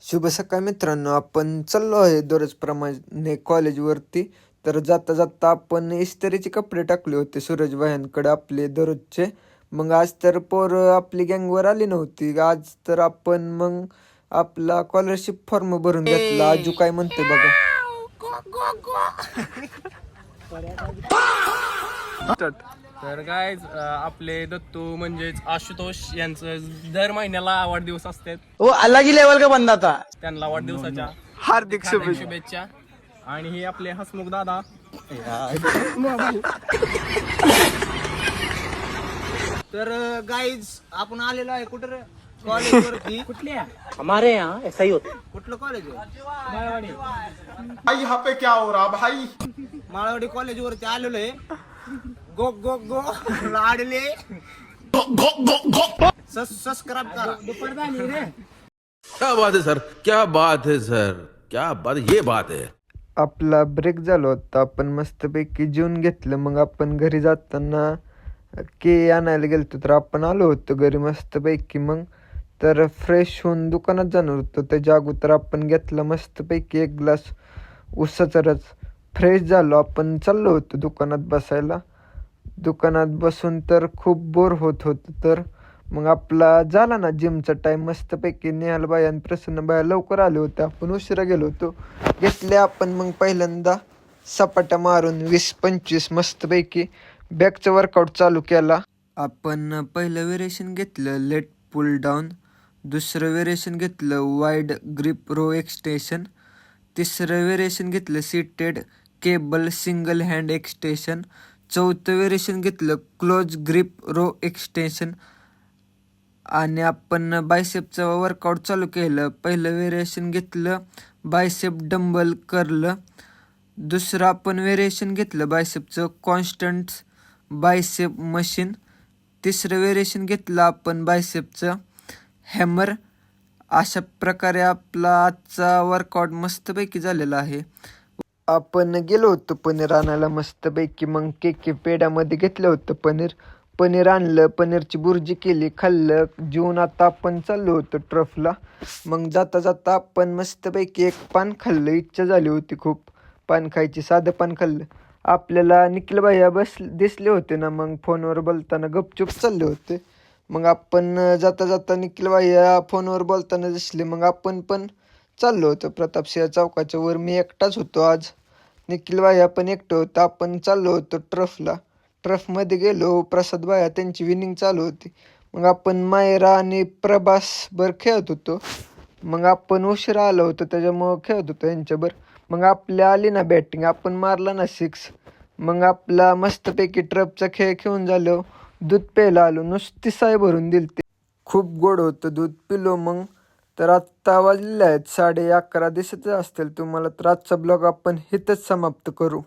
शुभ सकाळ मित्रांनो, आपण चाललो आहे दररोजप्रमाणे कॉलेजवरती. तर जाता जाता आपण इस्त्रीचे कपडे टाकले होते सूरज भायांकडे आपले दररोजचे. मग आज तर पोरं आपली गँगवर आली नव्हती. आज तर आपण मग आपला स्कॉलरशिप फॉर्म भरून घेतला. आजू काय म्हणते बघा. तर काय आपले दत्तू म्हणजेच आशुतोष यांचं दर महिन्याला वाढदिवस असतात. वो अलग ही लेवल का बंदा था. त्यांना वाढदिवसाच्या हार्दिक शुभेच्छा. आणि हे आपले हसमुख दादा. तर गाईज आपण आलेलो आहे कुठं कॉलेज वरती. कुठल्या हमारे यहाँ ऐसा ही होता है. कुठलं कॉलेज भाई यहाँ पे क्या हो रहा भाई। माळवाडी कॉलेज वरती आलेलो आहे. गो गो गो लाडले सबस्क्राईब करा. क्या बात है सर, क्या बात है सर, क्या बात, ये बात है. आपला ब्रेक झाला होता. आपण मस्तपैकी जेवून घेतलं. मग आपण घरी जाताना के आणायला गेलतो. तर आपण आलो होतो घरी मस्तपैकी. मग तर फ्रेश होऊन दुकानात जाणार होतो. त्याच्या अगोदर आपण घेतला मस्तपैकी एक ग्लास उसाचा रस. फ्रेश झालो. आपण चाललो होतो दुकानात बसायला. दुकानात बसून तर खूप बोर होत होतं. तर मग आपला झाला ना जिमचा टाईम. मस्तपैकी निहाल बाया आणि प्रसन्न बाया लवकर आले होते. आपण उशिरा गेलो होतो. घेतले आपण मग पहिल्यांदा सपाट्या मारून 20-25 मस्तपैकी बॅकचा वर्कआउट चालू केला. आपण पहिलं वेरिएशन घेतलं लेट पुल डाऊन. दुसरं वेरिएशन घेतलं वाईड ग्रिप रो एक्सटेशन. तिसरं वेरिएशन घेतलं seated cable single hand extension. चौथं वेरिएशन घेतलं क्लोज ग्रिप रो एक्सटेन्शन. आणि आपण बायसेपचं वर्कआउट चालू केलं. पहिलं वेरिएशन घेतलं बायसेप डंबल कर्ल. दुसरं आपण वेरिएशन घेतलं बायसेपचं कॉन्स्टंट बायसेप मशीन. तिसरं वेरिएशन घेतलं आपण बायसेपचं हॅमर. अशा प्रकारे आपला आजचा वर्कआउट मस्तपैकी झालेला आहे. आपण गेलो होतो पनीर आणायला मस्तपैकी. मग के पेड्यामध्ये घेतलं होतं पनीर आणलं. पनीरची बुर्जी केली, खाल्लं. जेवून आता आपण चाललो होतो ट्रफला. मग जाता जाता आपण मस्तपैकी एक पान खाल्लं. इच्छा झाली होती खूप पान खायची. साधं पान खाल्लं. आपल्याला निखिल भैया दिसले होते ना. मग फोनवर बोलताना गपचूप चालले होते. मग आपण जाता जाता निखिल भैया फोनवर बोलताना दिसले. मग आपण पण चाललो होतो प्रतापसिंह चौकाच्या वर. मी एकटाच होतो आज. निखिल भैया पण एकटं होतं. आपण चाललो होतो ट्रफला. ट्रफमध्ये गेलो. प्रसाद भैया त्यांची विनिंग चालू होती. मग आपण मायरा आणि प्रभास बर खेळत होतो. मग आपण उशिरा आलो होतो त्याच्यामुळं खेळत होतो यांच्यावर. मग आपल्या आली ना बॅटिंग. आपण मारला ना 6. मग आपला मस्तपैकी ट्रफचा खेळ खेळून झालो. दूध प्यायला आलो. नुसती साय भरून दिलती. खूप गोड होतं दूध. पिलो मग. तर आत्ता वाजलेले आहेत 11:30 दिसत असतील तुम्हाला. तर आजचा ब्लॉग आपण इथंच समाप्त करू.